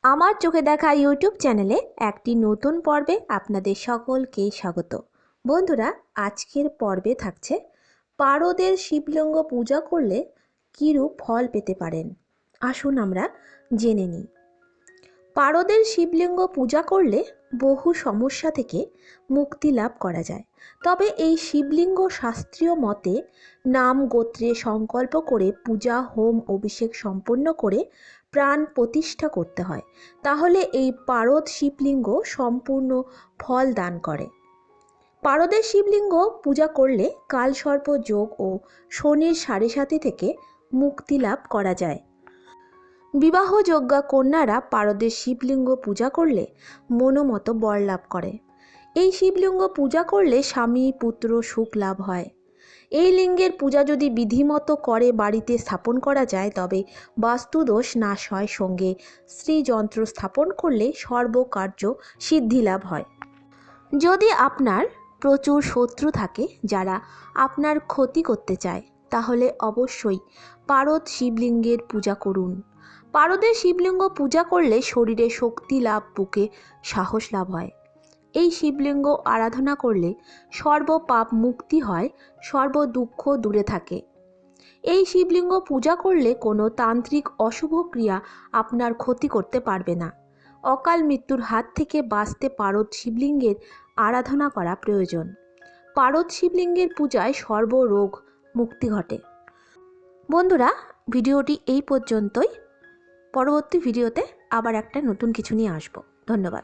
আমার চোখে দেখা ইউটিউব চ্যানেলে একটি নতুন পর্বে আপনাদের সকলকে স্বাগত। বন্ধুরা, আজকের পর্বে থাকছে পারদের শিবলিঙ্গ পূজা করলে কিরূপ ফল পেতে পারেন। আসুন আমরা জেনে নিই। পারদের শিবলিঙ্গ পূজা করলে বহু সমস্যা থেকে মুক্তি লাভ করা যায়। তবে এই শিবলিঙ্গ শাস্ত্রীয় মতে নাম গোত্রে সংকল্প করে পূজা হোম অভিষেক সম্পন্ন করে প্রাণ প্রতিষ্ঠা করতে হয়, তাহলে এই পারদ শিবলিঙ্গ সম্পূর্ণ ফল দান করে। পারদের শিবলিঙ্গ পূজা করলে কালসর্প যোগ ও শনির সাড়ে সাথী থেকে মুক্তি লাভ করা যায়। বিবাহযোগ্যা কন্যারা পারদের শিবলিঙ্গ পূজা করলে মনোমত বর লাভ করে। এই শিবলিঙ্গ পূজা করলে স্বামী পুত্র সুখ লাভ হয়। এই লিঙ্গের পূজা যদি বিধিমতো করে বাড়িতে স্থাপন করা যায় তবে বাস্তুদোষ নাশ হয়, সঙ্গে শ্রীযন্ত্র স্থাপন করলে সর্বকার্য সিদ্ধি লাভ হয়। যদি আপনার প্রচুর শত্রু থাকে যারা আপনার ক্ষতি করতে চায়, তাহলে অবশ্যই পারদ শিবলিঙ্গের পূজা করুন। পারদের শিবলিঙ্গ পূজা করলে শরীরে শক্তি লাভ, বুকে সাহস লাভ হয়। এই শিবলিঙ্গ আরাধনা করলে সর্বপাপ মুক্তি হয়, সর্ব দুঃখ দূরে থাকে। এই শিবলিঙ্গ পূজা করলে কোনো তান্ত্রিক অশুভ ক্রিয়া আপনার ক্ষতি করতে পারবে না। অকাল মৃত্যুর হাত থেকে বাঁচতে পারদ শিবলিঙ্গের আরাধনা করা প্রয়োজন। পারদ শিবলিঙ্গের পূজায় সর্বরোগ মুক্তি ঘটে। বন্ধুরা, ভিডিওটি এই পর্যন্তই। পরবর্তী ভিডিওতে আবার একটা নতুন কিছু নিয়ে আসব। ধন্যবাদ।